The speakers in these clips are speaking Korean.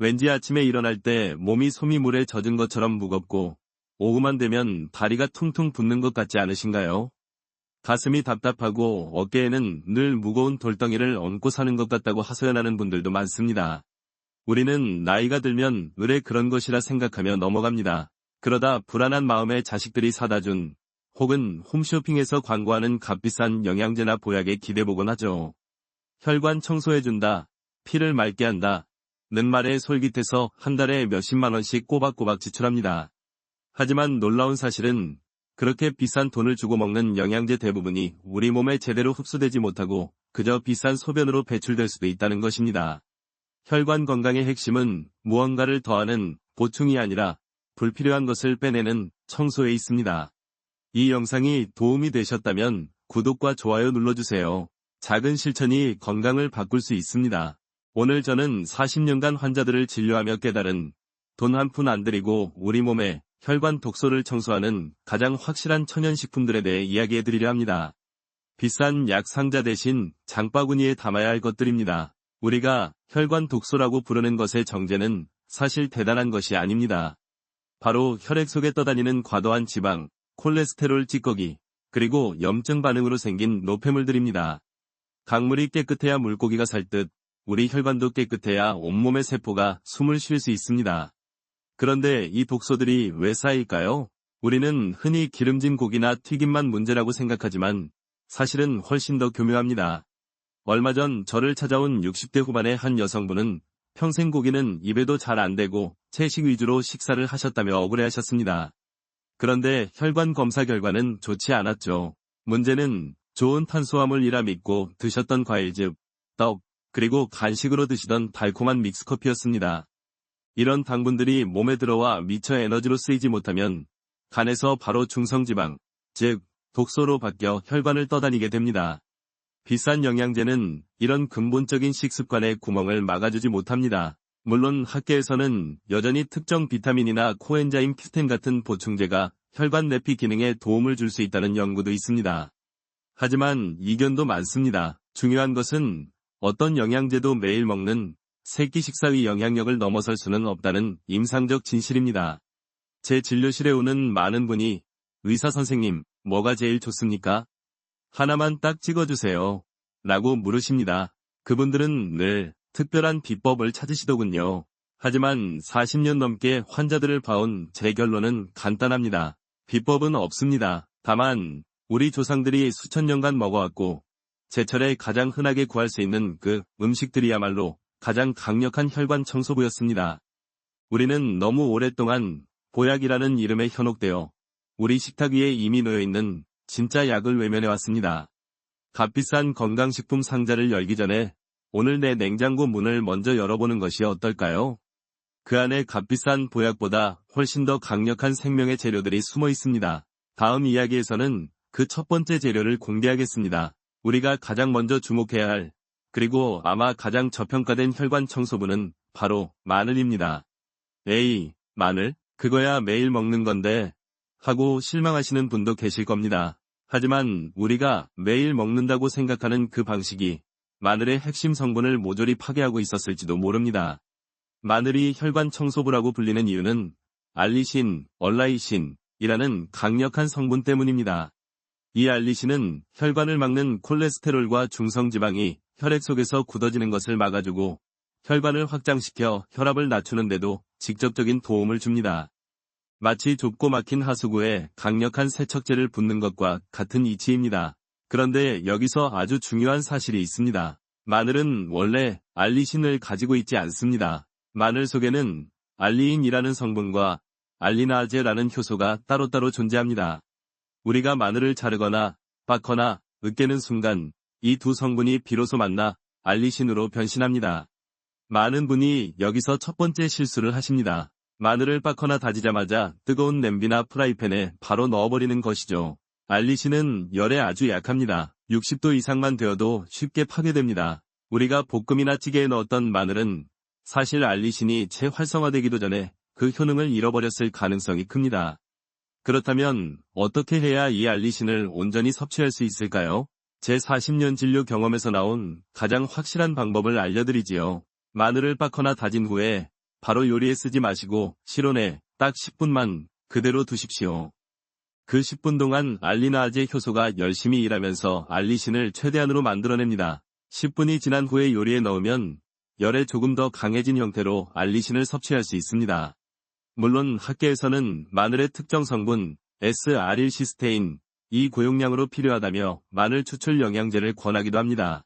왠지 아침에 일어날 때 몸이 소미물에 젖은 것처럼 무겁고 오후만 되면 다리가 퉁퉁 붓는 것 같지 않으신가요? 가슴이 답답하고 어깨에는 늘 무거운 돌덩이를 얹고 사는 것 같다고 하소연하는 분들도 많습니다. 우리는 나이가 들면 의뢰 그런 것이라 생각하며 넘어갑니다. 그러다 불안한 마음에 자식들이 사다 준 혹은 홈쇼핑에서 광고하는 값비싼 영양제나 보약에 기대보곤 하죠. 혈관 청소해준다, 피를 맑게 한다 는 말에 솔깃해서 한 달에 몇십만 원씩 꼬박꼬박 지출합니다. 하지만 놀라운 사실은 그렇게 비싼 돈을 주고 먹는 영양제 대부분이 우리 몸에 제대로 흡수되지 못하고 그저 비싼 소변으로 배출될 수도 있다는 것입니다. 혈관 건강의 핵심은 무언가를 더하는 보충이 아니라 불필요한 것을 빼내는 청소에 있습니다. 이 영상이 도움이 되셨다면 구독과 좋아요 눌러주세요. 작은 실천이 건강을 바꿀 수 있습니다. 오늘 저는 40년간 환자들을 진료하며 깨달은 돈 한 푼 안 들이고 우리 몸에 혈관 독소를 청소하는 가장 확실한 천연식품들에 대해 이야기해드리려 합니다. 비싼 약 상자 대신 장바구니에 담아야 할 것들입니다. 우리가 혈관 독소라고 부르는 것의 정제는 사실 대단한 것이 아닙니다. 바로 혈액 속에 떠다니는 과도한 지방, 콜레스테롤 찌꺼기, 그리고 염증 반응으로 생긴 노폐물들입니다. 강물이 깨끗해야 물고기가 살 듯 우리 혈관도 깨끗해야 온몸의 세포가 숨을 쉴 수 있습니다. 그런데 이 독소들이 왜 쌓일까요? 우리는 흔히 기름진 고기나 튀김만 문제라고 생각하지만 사실은 훨씬 더 교묘합니다. 얼마 전 저를 찾아온 60대 후반의 한 여성분은 평생 고기는 입에도 잘 안 대고 채식 위주로 식사를 하셨다며 억울해하셨습니다. 그런데 혈관 검사 결과는 좋지 않았죠. 문제는 좋은 탄수화물이라 믿고 드셨던 과일즙, 떡, 그리고 간식으로 드시던 달콤한 믹스커피였습니다. 이런 당분들이 몸에 들어와 미처 에너지로 쓰이지 못하면 간에서 바로 중성지방, 즉 독소로 바뀌어 혈관을 떠다니게 됩니다. 비싼 영양제는 이런 근본적인 식습관의 구멍을 막아주지 못합니다. 물론 학계에서는 여전히 특정 비타민이나 코엔자임 Q10 같은 보충제가 혈관 내피 기능에 도움을 줄 수 있다는 연구도 있습니다. 하지만 이견도 많습니다. 중요한 것은 어떤 영양제도 매일 먹는 세끼 식사의 영향력을 넘어설 수는 없다는 임상적 진실입니다. 제 진료실에 오는 많은 분이 의사 선생님, 뭐가 제일 좋습니까? 하나만 딱 찍어주세요. 라고 물으십니다. 그분들은 늘 특별한 비법을 찾으시더군요. 하지만 40년 넘게 환자들을 봐온 제 결론은 간단합니다. 비법은 없습니다. 다만 우리 조상들이 수천 년간 먹어왔고 제철에 가장 흔하게 구할 수 있는 그 음식들이야말로 가장 강력한 혈관 청소부였습니다. 우리는 너무 오랫동안 보약이라는 이름에 현혹되어 우리 식탁 위에 이미 놓여있는 진짜 약을 외면해왔습니다. 값비싼 건강식품 상자를 열기 전에 오늘 내 냉장고 문을 먼저 열어보는 것이 어떨까요? 그 안에 값비싼 보약보다 훨씬 더 강력한 생명의 재료들이 숨어 있습니다. 다음 이야기에서는 그 첫 번째 재료를 공개하겠습니다. 우리가 가장 먼저 주목해야 할, 그리고 아마 가장 저평가된 혈관 청소부는 바로 마늘입니다. 에이, 마늘? 그거야 매일 먹는 건데 하고 실망하시는 분도 계실 겁니다. 하지만 우리가 매일 먹는다고 생각하는 그 방식이 마늘의 핵심 성분을 모조리 파괴하고 있었을지도 모릅니다. 마늘이 혈관 청소부라고 불리는 이유는 알리신, 얼라이신이라는 강력한 성분 때문입니다. 이 알리신은 혈관을 막는 콜레스테롤과 중성지방이 혈액 속에서 굳어지는 것을 막아주고 혈관을 확장시켜 혈압을 낮추는 데도 직접적인 도움을 줍니다. 마치 좁고 막힌 하수구에 강력한 세척제를 붓는 것과 같은 이치입니다. 그런데 여기서 아주 중요한 사실이 있습니다. 마늘은 원래 알리신을 가지고 있지 않습니다. 마늘 속에는 알리인이라는 성분과 알리나제라는 효소가 따로따로 존재합니다. 우리가 마늘을 자르거나 빻거나 으깨는 순간 이 두 성분이 비로소 만나 알리신으로 변신합니다. 많은 분이 여기서 첫 번째 실수를 하십니다. 마늘을 빻거나 다지자마자 뜨거운 냄비나 프라이팬에 바로 넣어버리는 것이죠. 알리신은 열에 아주 약합니다. 60도 이상만 되어도 쉽게 파괴됩니다. 우리가 볶음이나 찌개에 넣었던 마늘은 사실 알리신이 재활성화되기도 전에 그 효능을 잃어버렸을 가능성이 큽니다. 그렇다면 어떻게 해야 이 알리신을 온전히 섭취할 수 있을까요? 제 40년 진료 경험에서 나온 가장 확실한 방법을 알려드리지요. 마늘을 빻거나 다진 후에 바로 요리에 쓰지 마시고 실온에 딱 10분만 그대로 두십시오. 그 10분 동안 알리나아제 효소가 열심히 일하면서 알리신을 최대한으로 만들어냅니다. 10분이 지난 후에 요리에 넣으면 열에 조금 더 강해진 형태로 알리신을 섭취할 수 있습니다. 물론 학계에서는 마늘의 특정 성분 S아릴시스테인, 이 고용량으로 필요하다며 마늘 추출 영양제를 권하기도 합니다.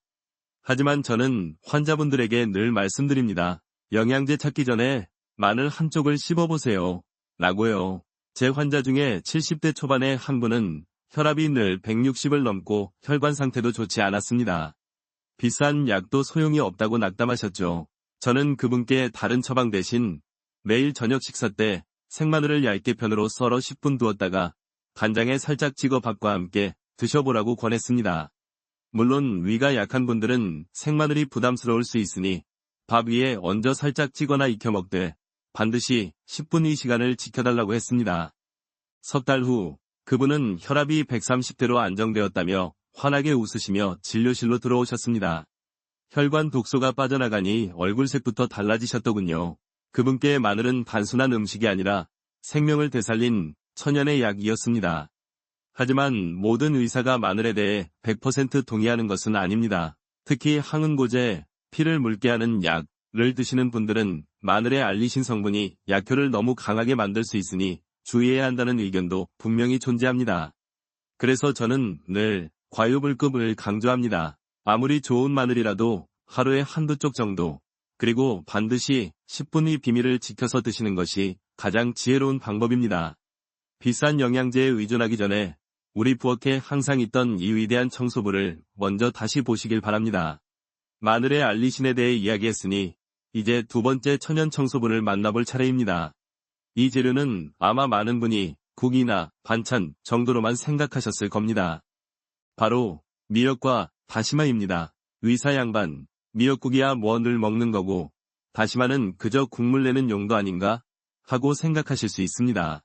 하지만 저는 환자분들에게 늘 말씀드립니다. 영양제 찾기 전에 마늘 한쪽을 씹어보세요. 라고요. 제 환자 중에 70대 초반의 한 분은 혈압이 늘 160을 넘고 혈관 상태도 좋지 않았습니다. 비싼 약도 소용이 없다고 낙담하셨죠. 저는 그분께 다른 처방 대신 매일 저녁 식사 때 생마늘을 얇게 편으로 썰어 10분 두었다가 간장에 살짝 찍어 밥과 함께 드셔보라고 권했습니다. 물론 위가 약한 분들은 생마늘이 부담스러울 수 있으니 밥 위에 얹어 살짝 찍거나 익혀 먹되 반드시 10분 이 시간을 지켜달라고 했습니다. 석 달 후 그분은 혈압이 130대로 안정되었다며 환하게 웃으시며 진료실로 들어오셨습니다. 혈관 독소가 빠져나가니 얼굴색부터 달라지셨더군요. 그분께 마늘은 단순한 음식이 아니라 생명을 되살린 천연의 약이었습니다. 하지만 모든 의사가 마늘에 대해 100% 동의하는 것은 아닙니다. 특히 항응고제, 피를 묽게 하는 약을 드시는 분들은 마늘의 알리신 성분이 약효를 너무 강하게 만들 수 있으니 주의해야 한다는 의견도 분명히 존재합니다. 그래서 저는 늘 과유불급을 강조합니다. 아무리 좋은 마늘이라도 하루에 한두 쪽 정도, 그리고 반드시 10분의 비밀을 지켜서 드시는 것이 가장 지혜로운 방법입니다. 비싼 영양제에 의존하기 전에 우리 부엌에 항상 있던 이 위대한 청소부를 먼저 다시 보시길 바랍니다. 마늘의 알리신에 대해 이야기했으니 이제 두 번째 천연 청소부를 만나볼 차례입니다. 이 재료는 아마 많은 분이 국이나 반찬 정도로만 생각하셨을 겁니다. 바로 미역과 다시마입니다. 의사 양반, 미역국이야 뭐 늘 먹는 거고 다시마는 그저 국물 내는 용도 아닌가? 하고 생각하실 수 있습니다.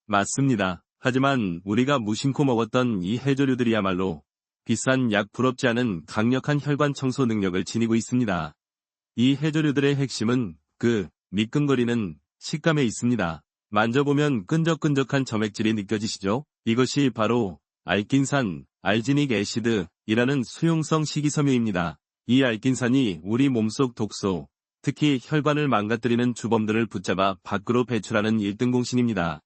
맞습니다. 하지만 우리가 무심코 먹었던 이 해조류들이야말로 비싼 약 부럽지 않은 강력한 혈관 청소 능력을 지니고 있습니다. 이 해조류들의 핵심은 그 미끈거리는 식감에 있습니다. 만져보면 끈적끈적한 점액질이 느껴지시죠? 이것이 바로 알킨산, 알지닉 애시드이라는 수용성 식이섬유입니다. 이 알킨산이 우리 몸속 독소, 특히 혈관을 망가뜨리는 주범들을 붙잡아 밖으로 배출하는 1등 공신입니다.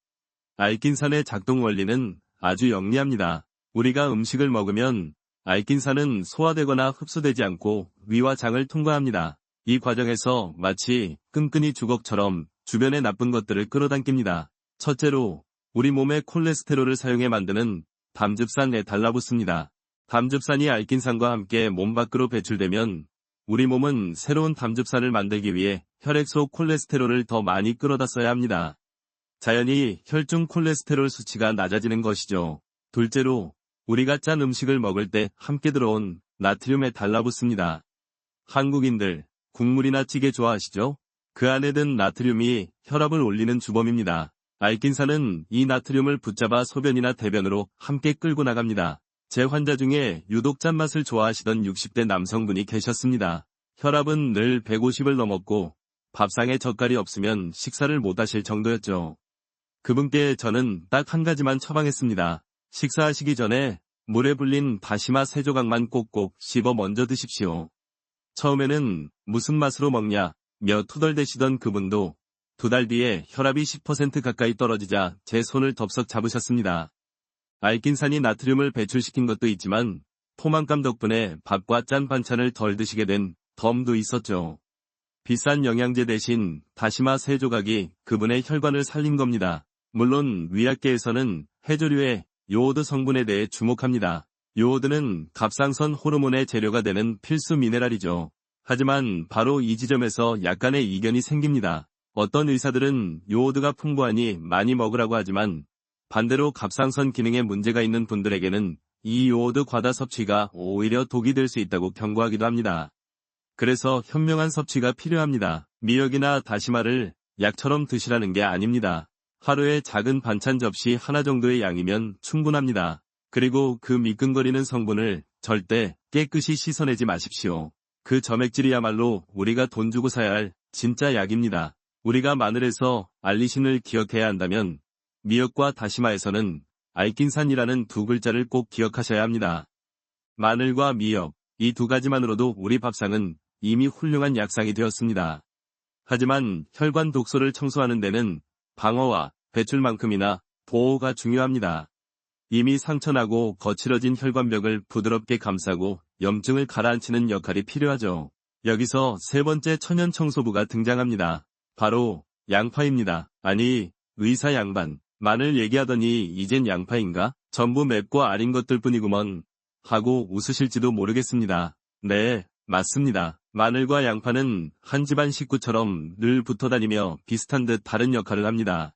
알킨산의 작동 원리는 아주 영리합니다. 우리가 음식을 먹으면 알킨산은 소화되거나 흡수되지 않고 위와 장을 통과합니다. 이 과정에서 마치 끈끈이 주걱처럼 주변의 나쁜 것들을 끌어당깁니다. 첫째로 우리 몸의 콜레스테롤을 사용해 만드는 담즙산에 달라붙습니다. 담즙산이 알킨산과 함께 몸 밖으로 배출되면 우리 몸은 새로운 담즙산을 만들기 위해 혈액 속 콜레스테롤을 더 많이 끌어다 써야 합니다. 자연히 혈중 콜레스테롤 수치가 낮아지는 것이죠. 둘째로 우리가 짠 음식을 먹을 때 함께 들어온 나트륨에 달라붙습니다. 한국인들 국물이나 찌개 좋아하시죠? 그 안에 든 나트륨이 혈압을 올리는 주범입니다. 알킨산은 이 나트륨을 붙잡아 소변이나 대변으로 함께 끌고 나갑니다. 제 환자 중에 유독 짠맛을 좋아하시던 60대 남성분이 계셨습니다. 혈압은 늘 150을 넘었고 밥상에 젓갈이 없으면 식사를 못하실 정도였죠. 그분께 저는 딱 한 가지만 처방했습니다. 식사하시기 전에 물에 불린 다시마 3조각만 꼭꼭 씹어 먼저 드십시오. 처음에는 무슨 맛으로 먹냐 며 투덜대시던 그분도 2달 뒤에 혈압이 10% 가까이 떨어지자 제 손을 덥석 잡으셨습니다. 알킨산이 나트륨을 배출시킨 것도 있지만 포만감 덕분에 밥과 짠 반찬을 덜 드시게 된 덤도 있었죠. 비싼 영양제 대신 다시마 3조각이 그분의 혈관을 살린 겁니다. 물론 위약계에서는 해조류의 요오드 성분에 대해 주목합니다. 요오드는 갑상선 호르몬의 재료가 되는 필수 미네랄이죠. 하지만 바로 이 지점에서 약간의 이견이 생깁니다. 어떤 의사들은 요오드가 풍부하니 많이 먹으라고 하지만 반대로 갑상선 기능에 문제가 있는 분들에게는 이 요오드 과다 섭취가 오히려 독이 될 수 있다고 경고하기도 합니다. 그래서 현명한 섭취가 필요합니다. 미역이나 다시마를 약처럼 드시라는 게 아닙니다. 하루에 작은 반찬 접시 하나 정도의 양이면 충분합니다. 그리고 그 미끈거리는 성분을 절대 깨끗이 씻어내지 마십시오. 그 점액질이야말로 우리가 돈 주고 사야 할 진짜 약입니다. 우리가 마늘에서 알리신을 기억해야 한다면 미역과 다시마에서는 알킨산이라는 두 글자를 꼭 기억하셔야 합니다. 마늘과 미역, 이 두 가지만으로도 우리 밥상은 이미 훌륭한 약상이 되었습니다. 하지만 혈관 독소를 청소하는 데는 방어와 배출만큼이나 보호가 중요합니다. 이미 상처나고 거칠어진 혈관벽을 부드럽게 감싸고 염증을 가라앉히는 역할이 필요하죠. 여기서 세 번째 천연 청소부가 등장합니다. 바로 양파입니다. 아니, 의사 양반. 마늘 얘기하더니 이젠 양파인가? 전부 맵고 아린 것들 뿐이구먼. 하고 웃으실지도 모르겠습니다. 네, 맞습니다. 마늘과 양파는 한 집안 식구처럼 늘 붙어다니며 비슷한 듯 다른 역할을 합니다.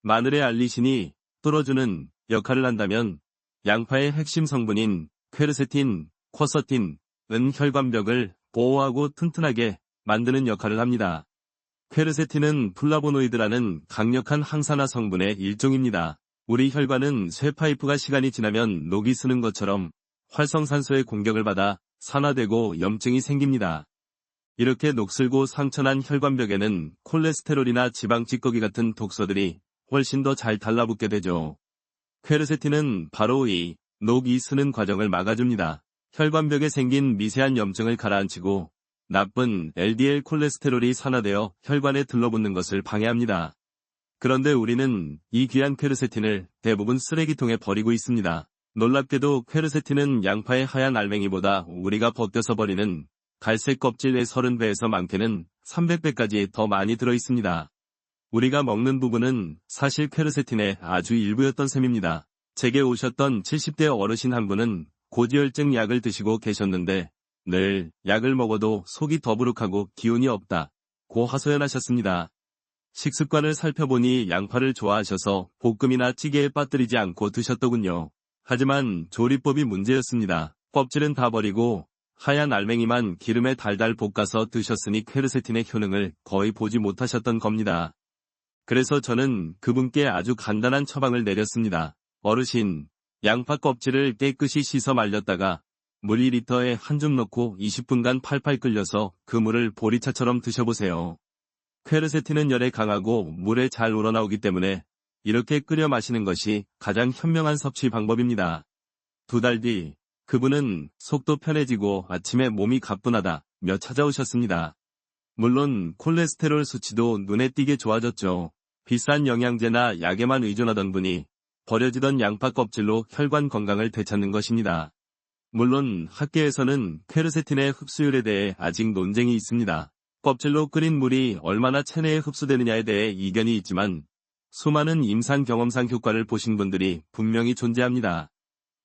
마늘의 알리신이 뚫어주는 역할을 한다면 양파의 핵심 성분인 퀘르세틴, 쿼서틴은 혈관벽을 보호하고 튼튼하게 만드는 역할을 합니다. 퀘르세틴은 플라보노이드라는 강력한 항산화 성분의 일종입니다. 우리 혈관은 쇠파이프가 시간이 지나면 녹이 쓰는 것처럼 활성산소의 공격을 받아 산화되고 염증이 생깁니다. 이렇게 녹슬고 상처난 혈관벽에는 콜레스테롤이나 지방 찌꺼기 같은 독소들이 훨씬 더 잘 달라붙게 되죠. 퀘르세틴은 바로 이 녹이 쓰는 과정을 막아줍니다. 혈관벽에 생긴 미세한 염증을 가라앉히고 나쁜 LDL 콜레스테롤이 산화되어 혈관에 들러붙는 것을 방해합니다. 그런데 우리는 이 귀한 퀘르세틴을 대부분 쓰레기통에 버리고 있습니다. 놀랍게도 퀘르세틴은 양파의 하얀 알맹이보다 우리가 벗겨서 버리는 갈색 껍질의 30배에서 많게는 300배까지 더 많이 들어있습니다. 우리가 먹는 부분은 사실 퀘르세틴의 아주 일부였던 셈입니다. 제게 오셨던 70대 어르신 한 분은 고지혈증 약을 드시고 계셨는데 늘 약을 먹어도 속이 더부룩하고 기운이 없다고 하소연하셨습니다. 식습관을 살펴보니 양파를 좋아하셔서 볶음이나 찌개에 빠뜨리지 않고 드셨더군요. 하지만 조리법이 문제였습니다. 껍질은 다 버리고 하얀 알맹이만 기름에 달달 볶아서 드셨으니 퀘르세틴의 효능을 거의 보지 못하셨던 겁니다. 그래서 저는 그분께 아주 간단한 처방을 내렸습니다. 어르신, 양파 껍질을 깨끗이 씻어 말렸다가 물 2리터에 한 줌 넣고 20분간 팔팔 끓여서 그 물을 보리차처럼 드셔보세요. 퀘르세틴은 열에 강하고 물에 잘 우러나오기 때문에 이렇게 끓여 마시는 것이 가장 현명한 섭취 방법입니다. 2달 뒤 그분은 속도 편해지고 아침에 몸이 가뿐하다며 찾아오셨습니다. 물론 콜레스테롤 수치도 눈에 띄게 좋아졌죠. 비싼 영양제나 약에만 의존하던 분이 버려지던 양파 껍질로 혈관 건강을 되찾는 것입니다. 물론 학계에서는 퀘르세틴의 흡수율에 대해 아직 논쟁이 있습니다. 껍질로 끓인 물이 얼마나 체내에 흡수되느냐에 대해 이견이 있지만 수많은 임상 경험상 효과를 보신 분들이 분명히 존재합니다.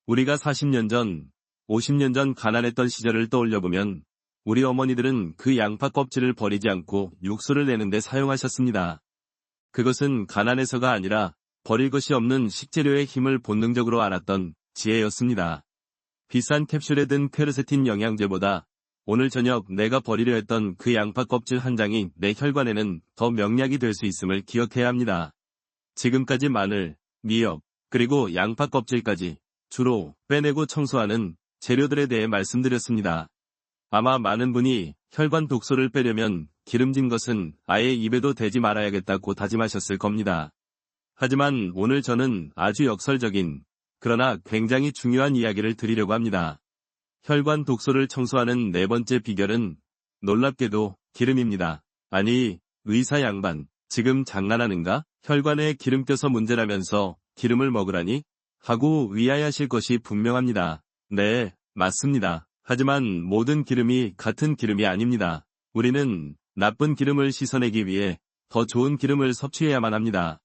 우리가 40년 전, 50년 전 가난했던 시절을 떠올려보면 우리 어머니들은 그 양파 껍질을 버리지 않고 육수를 내는데 사용하셨습니다. 그것은 가난해서가 아니라 버릴 것이 없는 식재료의 힘을 본능적으로 알았던 지혜였습니다. 비싼 캡슐에 든 퀘르세틴 영양제보다 오늘 저녁 내가 버리려 했던 그 양파 껍질 한 장이 내 혈관에는 더 명약이 될 수 있음을 기억해야 합니다. 지금까지 마늘, 미역, 그리고 양파 껍질까지 주로 빼내고 청소하는 재료들에 대해 말씀드렸습니다. 아마 많은 분이 혈관 독소를 빼려면 기름진 것은 아예 입에도 대지 말아야겠다고 다짐하셨을 겁니다. 하지만 오늘 저는 아주 역설적인 그러나 굉장히 중요한 이야기를 드리려고 합니다. 혈관 독소를 청소하는 네 번째 비결은 놀랍게도 기름입니다. 아니, 의사 양반, 지금 장난하는가? 혈관에 기름 껴서 문제라면서 기름을 먹으라니? 하고 의아해하실 것이 분명합니다. 네, 맞습니다. 하지만 모든 기름이 같은 기름이 아닙니다. 우리는 나쁜 기름을 씻어내기 위해 더 좋은 기름을 섭취해야만 합니다.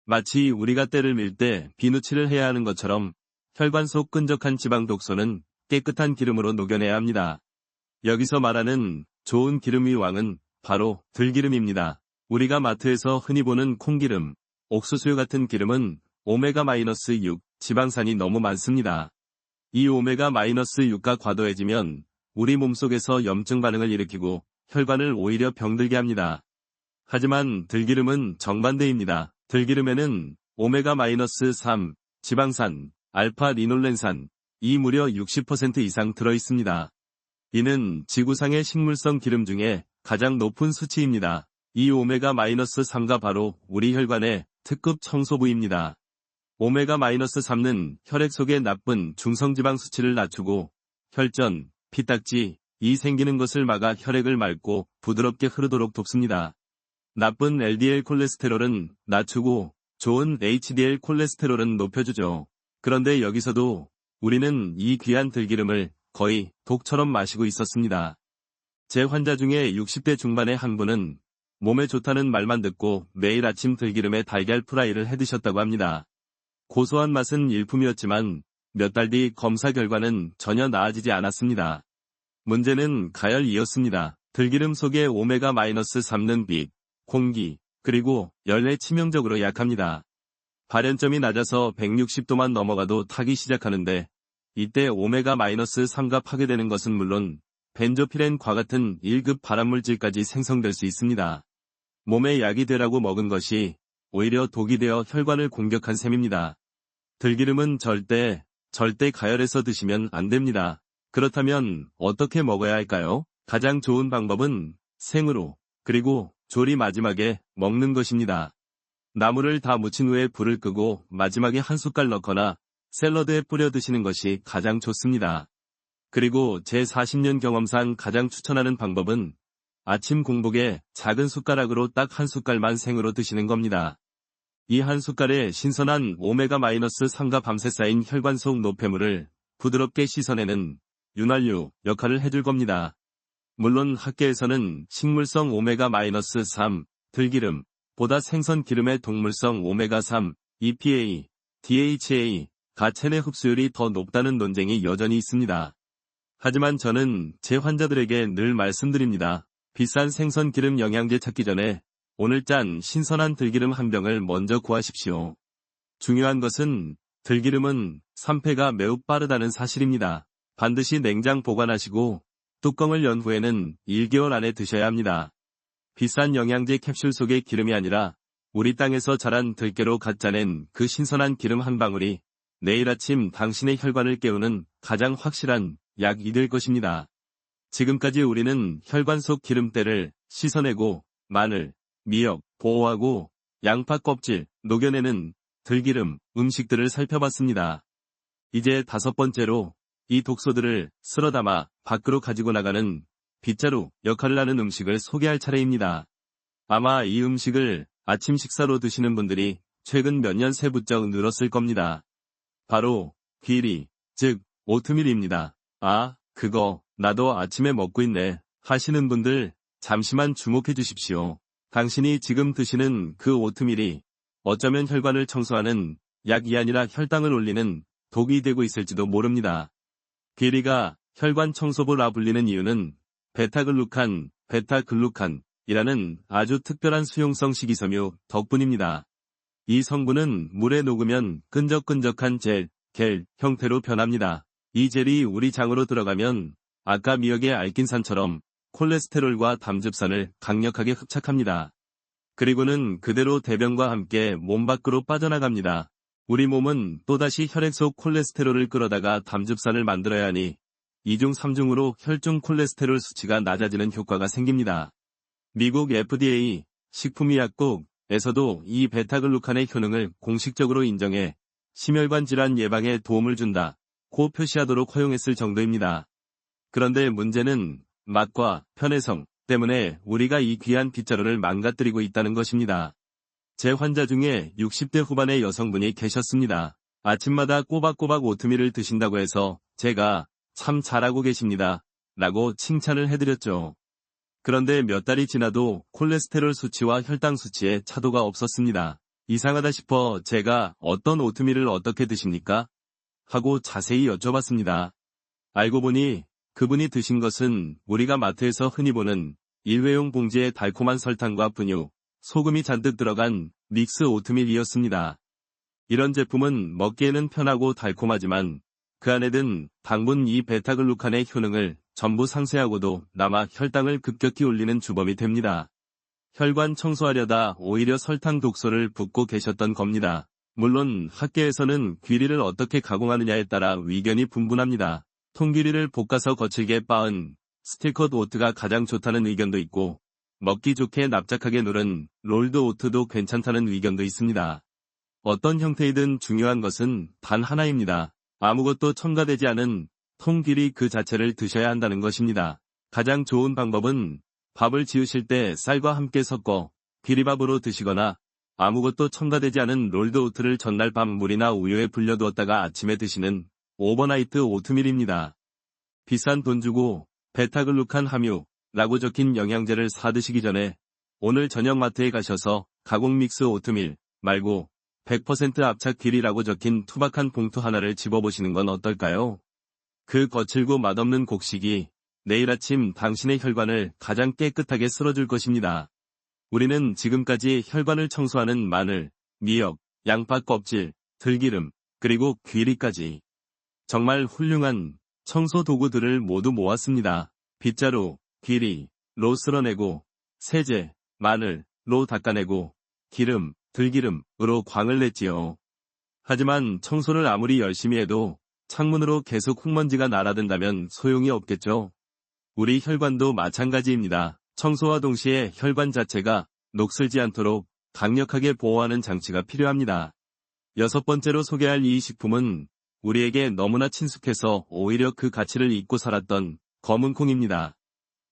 마치 우리가 때를 밀 때 비누칠을 해야 하는 것처럼 혈관 속 끈적한 지방 독소는 깨끗한 기름으로 녹여내야 합니다. 여기서 말하는 좋은 기름의 왕은 바로 들기름입니다. 우리가 마트에서 흔히 보는 콩기름, 옥수수유 같은 기름은 오메가-6 지방산이 너무 많습니다. 이 오메가-6가 과도해지면 우리 몸속에서 염증 반응을 일으키고 혈관을 오히려 병들게 합니다. 하지만 들기름은 정반대입니다. 들기름에는 오메가-3 지방산, 알파-리놀렌산, 이 무려 60% 이상 들어있습니다. 이는 지구상의 식물성 기름 중에 가장 높은 수치입니다. 이 오메가-3가 바로 우리 혈관의 특급 청소부입니다. 오메가-3는 혈액 속의 나쁜 중성지방 수치를 낮추고 혈전, 피딱지, 이 생기는 것을 막아 혈액을 맑고 부드럽게 흐르도록 돕습니다. 나쁜 LDL 콜레스테롤은 낮추고 좋은 HDL 콜레스테롤은 높여주죠. 그런데 여기서도 우리는 이 귀한 들기름을 거의 독처럼 마시고 있었습니다. 제 환자 중에 60대 중반의 한 분은 몸에 좋다는 말만 듣고 매일 아침 들기름에 달걀 프라이를 해드셨다고 합니다. 고소한 맛은 일품이었지만 몇 달 뒤 검사 결과는 전혀 나아지지 않았습니다. 문제는 가열이었습니다. 들기름 속의 오메가-3는 빛, 공기, 그리고 열에 치명적으로 약합니다. 발연점이 낮아서 160도만 넘어가도 타기 시작하는데 이때 오메가-3가 파괴되는 것은 물론 벤조피렌과 같은 1급 발암물질까지 생성될 수 있습니다. 몸에 약이 되라고 먹은 것이 오히려 독이 되어 혈관을 공격한 셈입니다. 들기름은 절대 가열해서 드시면 안 됩니다. 그렇다면 어떻게 먹어야 할까요? 가장 좋은 방법은 생으로, 그리고 조리 마지막에 먹는 것입니다. 나물을 다 무친 후에 불을 끄고 마지막에 한 숟갈 넣거나 샐러드에 뿌려 드시는 것이 가장 좋습니다. 그리고 제 40년 경험상 가장 추천하는 방법은 아침 공복에 작은 숟가락으로 딱 한 숟갈만 생으로 드시는 겁니다. 이 한 숟갈에 신선한 오메가-3가 밤새 쌓인 혈관 속 노폐물을 부드럽게 씻어내는 윤활유 역할을 해줄 겁니다. 물론 학계에서는 식물성 오메가-3, 들기름, 보다 생선 기름의 동물성 오메가3, EPA, DHA, 가 체내 흡수율이 더 높다는 논쟁이 여전히 있습니다. 하지만 저는 제 환자들에게 늘 말씀드립니다. 비싼 생선 기름 영양제 찾기 전에 오늘 짠 신선한 들기름 한 병을 먼저 구하십시오. 중요한 것은 들기름은 산패가 매우 빠르다는 사실입니다. 반드시 냉장 보관하시고 뚜껑을 연 후에는 1개월 안에 드셔야 합니다. 비싼 영양제 캡슐 속의 기름이 아니라 우리 땅에서 자란 들깨로 갓 짜낸 그 신선한 기름 한 방울이 내일 아침 당신의 혈관을 깨우는 가장 확실한 약이 될 것입니다. 지금까지 우리는 혈관 속 기름때를 씻어내고 마늘, 미역, 보호하고 양파 껍질, 녹여내는 들기름, 음식들을 살펴봤습니다. 이제 5번째로 이 독소들을 쓸어 담아 밖으로 가지고 나가는 빗자루 역할을 하는 음식을 소개할 차례입니다. 아마 이 음식을 아침 식사로 드시는 분들이 최근 몇 년 새 부쩍 늘었을 겁니다. 바로 귀리, 즉 오트밀입니다. 아, 그거 나도 아침에 먹고 있네 하시는 분들 잠시만 주목해 주십시오. 당신이 지금 드시는 그 오트밀이 어쩌면 혈관을 청소하는 약이 아니라 혈당을 올리는 독이 되고 있을지도 모릅니다. 귀리가 혈관 청소부라 불리는 이유는 베타글루칸이라는 아주 특별한 수용성 식이섬유 덕분입니다. 이 성분은 물에 녹으면 끈적끈적한 겔 형태로 변합니다. 이 젤이 우리 장으로 들어가면 아까 미역의 알킨산처럼 콜레스테롤과 담즙산을 강력하게 흡착합니다. 그리고는 그대로 대변과 함께 몸 밖으로 빠져나갑니다. 우리 몸은 또다시 혈액 속 콜레스테롤을 끌어다가 담즙산을 만들어야 하니 2중 3중으로 혈중 콜레스테롤 수치가 낮아지는 효과가 생깁니다. 미국 FDA 식품의약국에서도 이 베타글루칸의 효능을 공식적으로 인정해 심혈관 질환 예방에 도움을 준다고 표시하도록 허용했을 정도입니다. 그런데 문제는 맛과 편의성 때문에 우리가 이 귀한 빗자루를 망가뜨리고 있다는 것입니다. 제 환자 중에 60대 후반의 여성분이 계셨습니다. 아침마다 꼬박꼬박 오트밀을 드신다고 해서 제가 참 잘하고 계십니다 라고 칭찬을 해드렸죠. 그런데 몇 달이 지나도 콜레스테롤 수치와 혈당 수치에 차도가 없었습니다. 이상하다 싶어 제가 어떤 오트밀을 어떻게 드십니까? 하고 자세히 여쭤봤습니다. 알고 보니 그분이 드신 것은 우리가 마트에서 흔히 보는 일회용 봉지에 달콤한 설탕과 분유, 소금이 잔뜩 들어간 믹스 오트밀이었습니다. 이런 제품은 먹기에는 편하고 달콤하지만 그 안에 든 당분 이 베타글루칸의 효능을 전부 상쇄하고도 남아 혈당을 급격히 올리는 주범이 됩니다. 혈관 청소하려다 오히려 설탕 독소를 붓고 계셨던 겁니다. 물론 학계에서는 귀리를 어떻게 가공하느냐에 따라 의견이 분분합니다. 통귀리를 볶아서 거칠게 빻은 스틸컷 오트가 가장 좋다는 의견도 있고 먹기 좋게 납작하게 누른 롤드 오트도 괜찮다는 의견도 있습니다. 어떤 형태이든 중요한 것은 단 하나입니다. 아무것도 첨가되지 않은 통귀리 그 자체를 드셔야 한다는 것입니다. 가장 좋은 방법은 밥을 지으실 때 쌀과 함께 섞어 귀리밥으로 드시거나 아무것도 첨가되지 않은 롤드 오트를 전날 밤 물이나 우유에 불려두었다가 아침에 드시는 오버나이트 오트밀입니다. 비싼 돈 주고 베타글루칸 함유라고 적힌 영양제를 사 드시기 전에 오늘 저녁 마트에 가셔서 가공 믹스 오트밀 말고 100% 압착 귀리라고 적힌 투박한 봉투 하나를 집어보시는 건 어떨까요? 그 거칠고 맛없는 곡식이 내일 아침 당신의 혈관을 가장 깨끗하게 쓸어줄 것입니다. 우리는 지금까지 혈관을 청소하는 마늘, 미역, 양파 껍질, 들기름, 그리고 귀리까지 정말 훌륭한 청소 도구들을 모두 모았습니다. 빗자루, 귀리로 쓸어내고 세제, 마늘로 닦아내고 기름, 들기름으로 광을 냈지요. 하지만 청소를 아무리 열심히 해도 창문으로 계속 흙먼지가 날아든다면 소용이 없겠죠. 우리 혈관도 마찬가지입니다. 청소와 동시에 혈관 자체가 녹슬지 않도록 강력하게 보호하는 장치가 필요합니다. 6번째로 소개할 이 식품은 우리에게 너무나 친숙해서 오히려 그 가치를 잊고 살았던 검은콩입니다.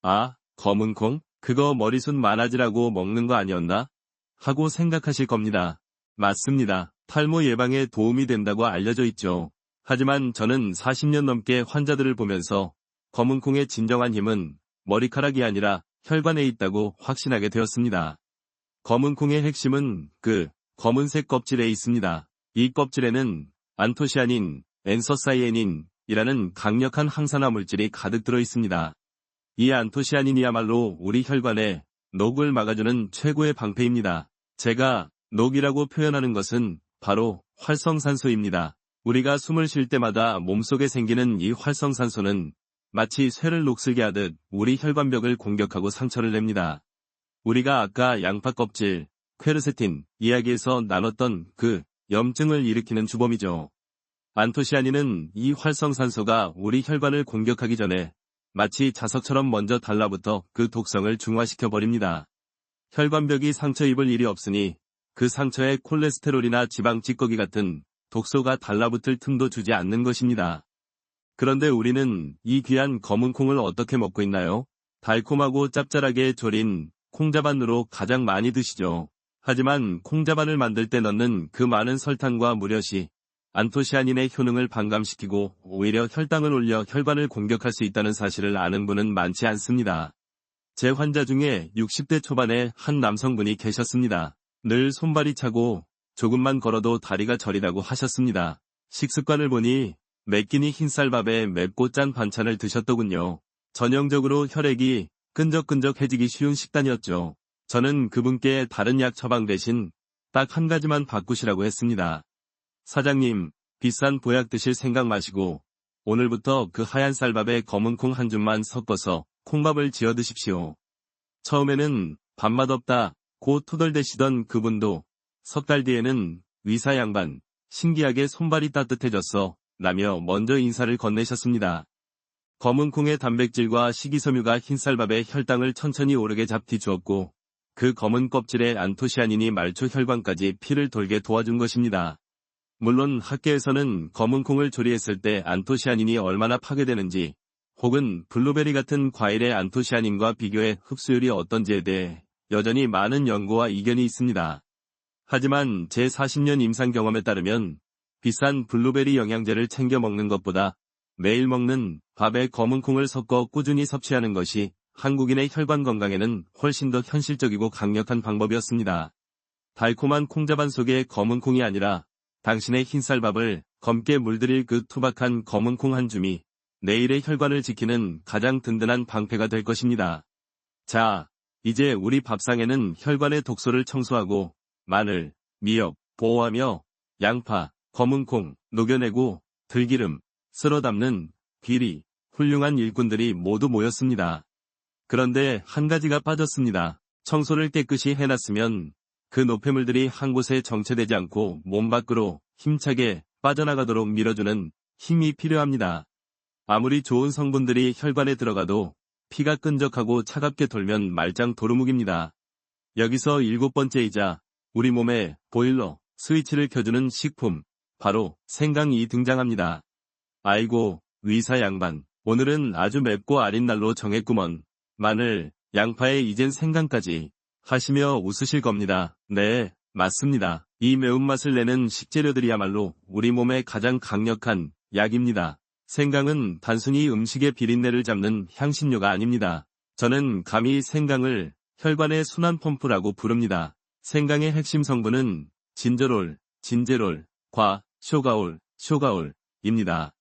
아, 검은콩? 그거 머리숱 많아지라고 먹는 거 아니었나? 하고 생각하실 겁니다. 맞습니다. 탈모 예방에 도움이 된다고 알려져 있죠. 하지만 저는 40년 넘게 환자들을 보면서 검은콩의 진정한 힘은 머리카락이 아니라 혈관에 있다고 확신하게 되었습니다. 검은콩의 핵심은 그 검은색 껍질에 있습니다. 이 껍질에는 안토시아닌, 엔서사이에닌이라는 강력한 항산화 물질이 가득 들어 있습니다. 이 안토시아닌이야말로 우리 혈관에 녹을 막아주는 최고의 방패입니다. 제가 녹이라고 표현하는 것은 바로 활성산소입니다. 우리가 숨을 쉴 때마다 몸속에 생기는 이 활성산소는 마치 쇠를 녹슬게 하듯 우리 혈관벽을 공격하고 상처를 냅니다. 우리가 아까 양파 껍질, 퀘르세틴 이야기에서 나눴던 그 염증을 일으키는 주범이죠. 안토시아닌은 이 활성산소가 우리 혈관을 공격하기 전에 마치 자석처럼 먼저 달라붙어 그 독성을 중화시켜버립니다. 혈관벽이 상처 입을 일이 없으니 그 상처에 콜레스테롤이나 지방 찌꺼기 같은 독소가 달라붙을 틈도 주지 않는 것입니다. 그런데 우리는 이 귀한 검은콩을 어떻게 먹고 있나요? 달콤하고 짭짤하게 졸인 콩자반으로 가장 많이 드시죠. 하지만 콩자반을 만들 때 넣는 그 많은 설탕과 무엇이 안토시아닌의 효능을 반감시키고 오히려 혈당을 올려 혈관을 공격할 수 있다는 사실을 아는 분은 많지 않습니다. 제 환자 중에 60대 초반의 한 남성분이 계셨습니다. 늘 손발이 차고 조금만 걸어도 다리가 저리다고 하셨습니다. 식습관을 보니 매 끼니 흰쌀밥에 맵고 짠 반찬을 드셨더군요. 전형적으로 혈액이 끈적끈적해지기 쉬운 식단이었죠. 저는 그분께 다른 약 처방 대신 딱 한 가지만 바꾸시라고 했습니다. 사장님, 비싼 보약 드실 생각 마시고 오늘부터 그 하얀 쌀밥에 검은콩 한 줌만 섞어서 콩밥을 지어 드십시오. 처음에는 밥맛 없다 고 토덜대시던 그분도 석 달 뒤에는 의사 양반, 신기하게 손발이 따뜻해졌어 라며 먼저 인사를 건네셨습니다. 검은콩의 단백질과 식이섬유가 흰쌀밥의 혈당을 천천히 오르게 잡아주었고 그 검은 껍질에 안토시아닌이 말초 혈관까지 피를 돌게 도와준 것입니다. 물론 학계에서는 검은콩을 조리했을 때 안토시아닌이 얼마나 파괴되는지 혹은 블루베리 같은 과일의 안토시아닌과 비교해 흡수율이 어떤지에 대해 여전히 많은 연구와 이견이 있습니다. 하지만 제 40년 임상 경험에 따르면 비싼 블루베리 영양제를 챙겨 먹는 것보다 매일 먹는 밥에 검은콩을 섞어 꾸준히 섭취하는 것이 한국인의 혈관 건강에는 훨씬 더 현실적이고 강력한 방법이었습니다. 달콤한 콩자반 속에 검은콩이 아니라 당신의 흰쌀밥을 검게 물들일 그 투박한 검은콩 한 줌이 내일의 혈관을 지키는 가장 든든한 방패가 될 것입니다. 자, 이제 우리 밥상에는 혈관의 독소를 청소하고 마늘, 미역, 보호하며 양파, 검은콩, 녹여내고 들기름, 쓸어 담는 귀리, 훌륭한 일꾼들이 모두 모였습니다. 그런데 한 가지가 빠졌습니다. 청소를 깨끗이 해놨으면 그 노폐물들이 한 곳에 정체되지 않고 몸 밖으로 힘차게 빠져나가도록 밀어주는 힘이 필요합니다. 아무리 좋은 성분들이 혈관에 들어가도 피가 끈적하고 차갑게 돌면 말짱 도루묵입니다. 여기서 7번째이자 우리 몸의 보일러, 스위치를 켜주는 식품, 바로 생강이 등장합니다. 아이고, 의사 양반, 오늘은 아주 맵고 아린 날로 정했구먼. 마늘, 양파에 이젠 생강까지 하시며 웃으실 겁니다. 네, 맞습니다. 이 매운맛을 내는 식재료들이야말로 우리 몸에 가장 강력한 약입니다. 생강은 단순히 음식의 비린내를 잡는 향신료가 아닙니다. 저는 감히 생강을 혈관의 순환 펌프라고 부릅니다. 생강의 핵심 성분은 진저롤, 진제롤, 과 쇼가올입니다.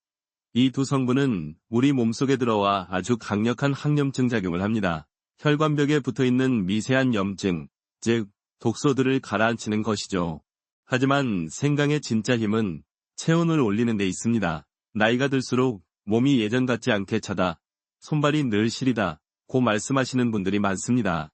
이 두 성분은 우리 몸속에 들어와 아주 강력한 항염증 작용을 합니다. 혈관벽에 붙어있는 미세한 염증, 즉 독소들을 가라앉히는 것이죠. 하지만 생강의 진짜 힘은 체온을 올리는 데 있습니다. 나이가 들수록 몸이 예전 같지 않게 차다, 손발이 늘 시리다 고 말씀하시는 분들이 많습니다.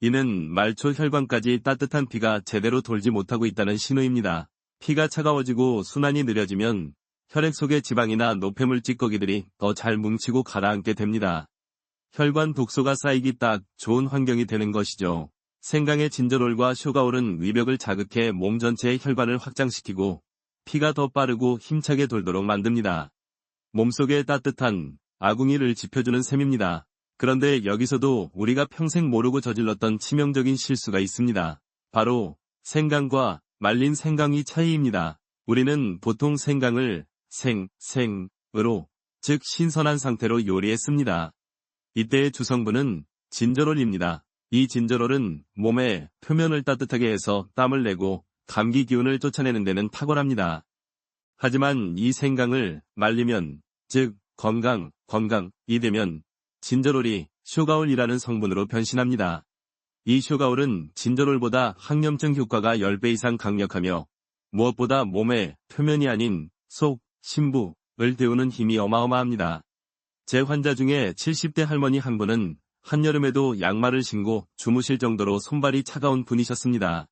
이는 말초 혈관까지 따뜻한 피가 제대로 돌지 못하고 있다는 신호입니다. 피가 차가워지고 순환이 느려지면 혈액 속의 지방이나 노폐물 찌꺼기들이 더 잘 뭉치고 가라앉게 됩니다. 혈관 독소가 쌓이기 딱 좋은 환경이 되는 것이죠. 생강의 진저롤과 쇼가올은 위벽을 자극해 몸 전체의 혈관을 확장시키고 피가 더 빠르고 힘차게 돌도록 만듭니다. 몸속에 따뜻한 아궁이를 지펴주는 셈입니다. 그런데 여기서도 우리가 평생 모르고 저질렀던 치명적인 실수가 있습니다. 바로 생강과 말린 생강의 차이입니다. 우리는 보통 생강을 생으로, 즉 신선한 상태로 요리했습니다. 이때의 주성분은 진저롤입니다. 이 진저롤은 몸의 표면을 따뜻하게 해서 땀을 내고 감기 기운을 쫓아내는 데는 탁월합니다. 하지만 이 생강을 말리면, 즉 건강이 되면 진저롤이 쇼가올이라는 성분으로 변신합니다. 이 쇼가올은 진저롤보다 항염증 효과가 10배 이상 강력하며 무엇보다 몸의 표면이 아닌 속, 심부를 데우는 힘이 어마어마합니다. 제 환자 중에 70대 할머니 한 분은 한여름에도 양말을 신고 주무실 정도로 손발이 차가운 분이셨습니다.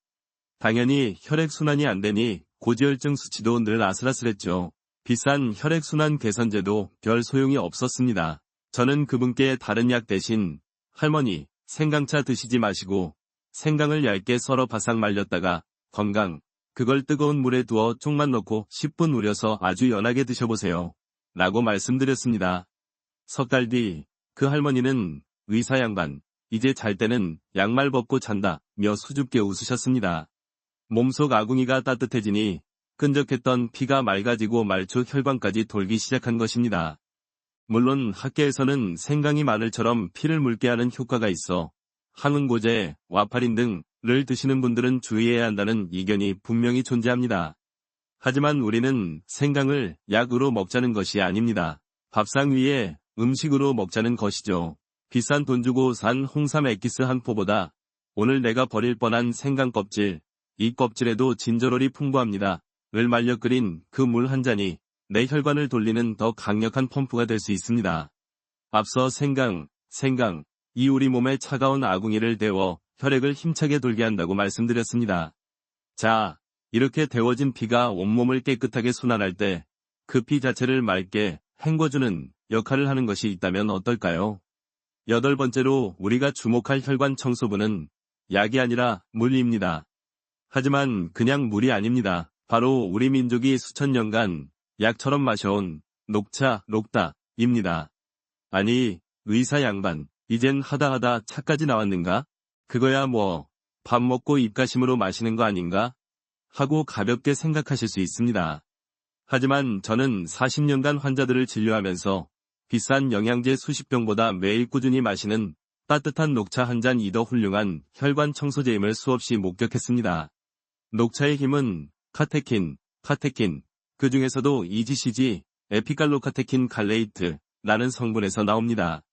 당연히 혈액순환이 안 되니 고지혈증 수치도 늘 아슬아슬했죠. 비싼 혈액순환 개선제도 별 소용이 없었습니다. 저는 그분께 다른 약 대신 할머니, 생강차 드시지 마시고 생강을 얇게 썰어 바싹 말렸다가 그걸 뜨거운 물에 두어 쪽만 넣고 10분 우려서 아주 연하게 드셔보세요. 라고 말씀드렸습니다. 석 달 뒤 그 할머니는 의사 양반, 이제 잘 때는 양말 벗고 잔다 며 수줍게 웃으셨습니다. 몸속 아궁이가 따뜻해지니 끈적했던 피가 맑아지고 말초 혈관까지 돌기 시작한 것입니다. 물론 학계에서는 생강이 마늘처럼 피를 묽게 하는 효과가 있어 항응고제, 와파린 등을 드시는 분들은 주의해야 한다는 의견이 분명히 존재합니다. 하지만 우리는 생강을 약으로 먹자는 것이 아닙니다. 밥상 위에 음식으로 먹자는 것이죠. 비싼 돈 주고 산 홍삼 엑기스 한 포보다 오늘 내가 버릴 뻔한 생강 껍질, 이 껍질에도 진저롤이 풍부합니다. 을 말려 끓인 그 물 한 잔이 내 혈관을 돌리는 더 강력한 펌프가 될 수 있습니다. 앞서 생강, 이 우리 몸의 차가운 아궁이를 데워 혈액을 힘차게 돌게 한다고 말씀드렸습니다. 자, 이렇게 데워진 피가 온몸을 깨끗하게 순환할 때 그 피 자체를 맑게 헹궈주는 역할을 하는 것이 있다면 어떨까요? 8번째로 우리가 주목할 혈관 청소부는 약이 아니라 물입니다. 하지만 그냥 물이 아닙니다. 바로 우리 민족이 수천 년간 약처럼 마셔온 녹차입니다. 아니, 의사 양반, 이젠 하다 차까지 나왔는가? 그거야 뭐 밥 먹고 입가심으로 마시는 거 아닌가? 하고 가볍게 생각하실 수 있습니다. 하지만 저는 40년간 환자들을 진료하면서 비싼 영양제 수십 병보다 매일 꾸준히 마시는 따뜻한 녹차 한 잔이 더 훌륭한 혈관 청소제임을 수없이 목격했습니다. 녹차의 힘은 카테킨, 그 중에서도 EGCG, 에피갈로카테킨 갈레이트라는 성분에서 나옵니다.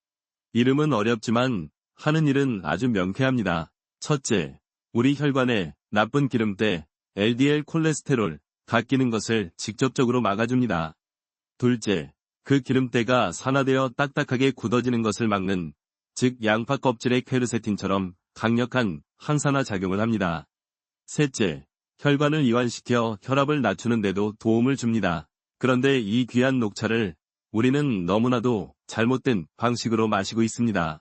이름은 어렵지만 하는 일은 아주 명쾌합니다. 첫째, 우리 혈관에 나쁜 기름때, LDL 콜레스테롤, 깎이는 것을 직접적으로 막아줍니다. 둘째, 그 기름때가 산화되어 딱딱하게 굳어지는 것을 막는, 즉 양파 껍질의 퀘르세틴처럼 강력한 항산화 작용을 합니다. 셋째, 혈관을 이완시켜 혈압을 낮추는 데도 도움을 줍니다. 그런데 이 귀한 녹차를 우리는 너무나도 잘못된 방식으로 마시고 있습니다.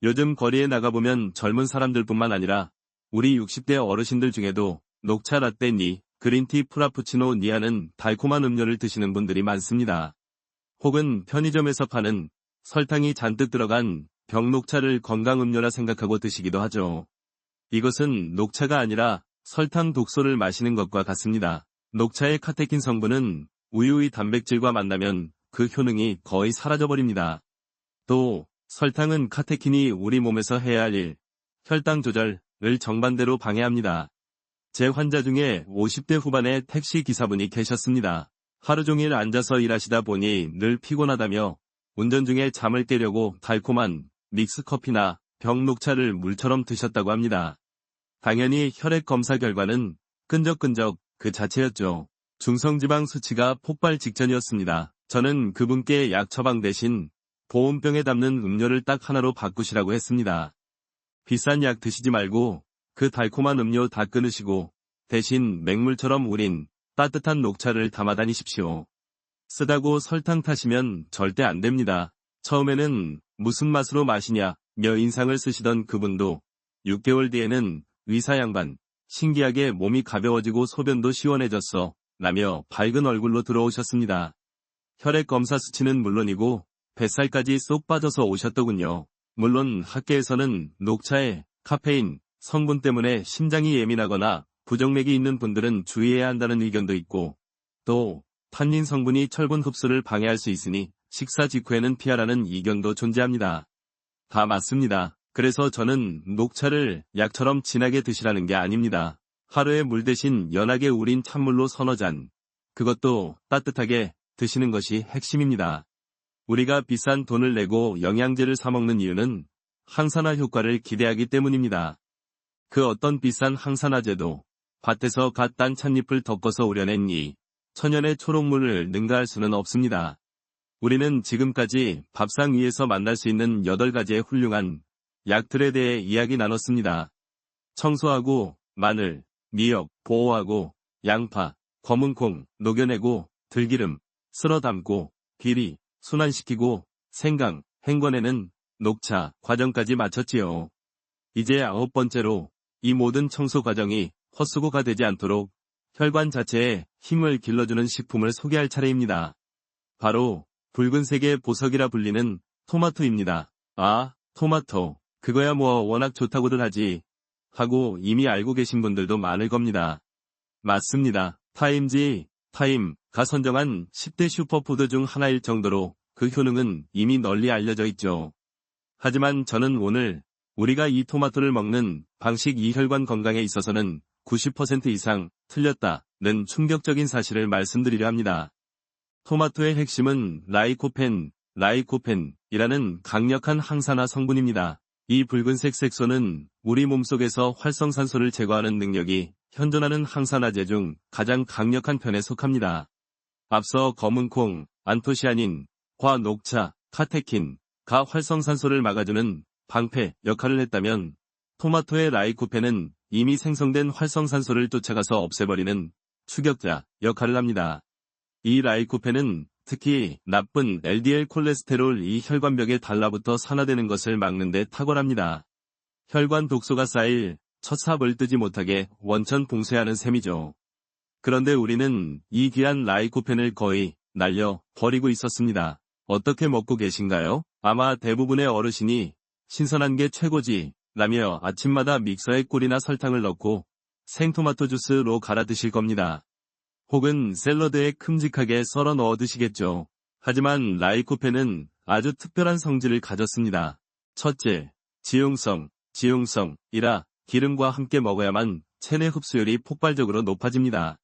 요즘 거리에 나가보면 젊은 사람들뿐만 아니라 우리 60대 어르신들 중에도 녹차 라떼 니, 그린티 프라푸치노 니하는 달콤한 음료를 드시는 분들이 많습니다. 혹은 편의점에서 파는 설탕이 잔뜩 들어간 병녹차를 건강음료라 생각하고 드시기도 하죠. 이것은 녹차가 아니라 설탕 독소를 마시는 것과 같습니다. 녹차의 카테킨 성분은 우유의 단백질과 만나면 그 효능이 거의 사라져버립니다. 또 설탕은 카테킨이 우리 몸에서 해야 할 일, 혈당 조절을 정반대로 방해합니다. 제 환자 중에 50대 후반의 택시 기사분이 계셨습니다. 하루 종일 앉아서 일하시다 보니 늘 피곤하다며 운전 중에 잠을 깨려고 달콤한 믹스커피나 병녹차를 물처럼 드셨다고 합니다. 당연히 혈액 검사 결과는 끈적끈적 그 자체였죠. 중성지방 수치가 폭발 직전이었습니다. 저는 그분께 약 처방 대신 보온병에 담는 음료를 딱 하나로 바꾸시라고 했습니다. 비싼 약 드시지 말고 그 달콤한 음료 다 끊으시고 대신 맹물처럼 우린 따뜻한 녹차를 담아 다니십시오. 쓰다고 설탕 타시면 절대 안 됩니다. 처음에는 무슨 맛으로 마시냐 며 인상을 쓰시던 그분도 6개월 뒤에는 의사 양반, 신기하게 몸이 가벼워지고 소변도 시원해졌어 라며 밝은 얼굴로 들어오셨습니다. 혈액 검사 수치는 물론이고 뱃살까지 쏙 빠져서 오셨더군요. 물론 학계에서는 녹차의 카페인 성분 때문에 심장이 예민하거나 부정맥이 있는 분들은 주의해야 한다는 의견도 있고 또 탄닌 성분이 철분 흡수를 방해할 수 있으니 식사 직후에는 피하라는 의견도 존재합니다. 다 맞습니다. 그래서 저는 녹차를 약처럼 진하게 드시라는 게 아닙니다. 하루에 물 대신 연하게 우린 찬물로 서너 잔, 그것도 따뜻하게 드시는 것이 핵심입니다. 우리가 비싼 돈을 내고 영양제를 사 먹는 이유는 항산화 효과를 기대하기 때문입니다. 그 어떤 비싼 항산화제도 밭에서 갓 딴 찻잎을 덮어서 우려낸 이 천연의 초록물을 능가할 수는 없습니다. 우리는 지금까지 밥상 위에서 만날 수 있는 8가지의 훌륭한 약들에 대해 이야기 나눴습니다. 청소하고 마늘, 미역, 보호하고 양파, 검은콩, 녹여내고 들기름, 쓸어 담고 비리, 순환시키고 생강, 헹궈내는 녹차 과정까지 마쳤지요. 이제 9번째로 이 모든 청소 과정이 헛수고가 되지 않도록 혈관 자체에 힘을 길러주는 식품을 소개할 차례입니다. 바로 붉은색의 보석이라 불리는 토마토입니다. 아, 토마토. 그거야 뭐 워낙 좋다고들 하지. 하고 이미 알고 계신 분들도 많을 겁니다. 맞습니다. 타임가 선정한 10대 슈퍼푸드 중 하나일 정도로 그 효능은 이미 널리 알려져 있죠. 하지만 저는 오늘 우리가 이 토마토를 먹는 방식이 혈관 건강에 있어서는 90% 이상 틀렸다는 충격적인 사실을 말씀드리려 합니다. 토마토의 핵심은 라이코펜이라는 강력한 항산화 성분입니다. 이 붉은색 색소는 우리 몸속에서 활성산소를 제거하는 능력이 현존하는 항산화제 중 가장 강력한 편에 속합니다. 앞서 검은콩, 안토시아닌, 과 녹차, 카테킨가 활성산소를 막아주는 방패 역할을 했다면 토마토의 라이코펜은 이미 생성된 활성산소를 쫓아가서 없애버리는 추격자 역할을 합니다. 이 라이코펜은 특히 나쁜 LDL 콜레스테롤이 혈관벽에 달라붙어 산화되는 것을 막는 데 탁월합니다. 혈관 독소가 쌓일 첫 삽을 뜨지 못하게 원천 봉쇄하는 셈이죠. 그런데 우리는 이 귀한 라이코펜을 거의 날려 버리고 있었습니다. 어떻게 먹고 계신가요? 아마 대부분의 어르신이 신선한 게 최고지 라며 아침마다 믹서에 꿀이나 설탕을 넣고 생토마토 주스로 갈아 드실 겁니다. 혹은 샐러드에 큼직하게 썰어 넣어 드시겠죠. 하지만 라이코펜은 아주 특별한 성질을 가졌습니다. 첫째, 지용성이라 기름과 함께 먹어야만 체내 흡수율이 폭발적으로 높아집니다.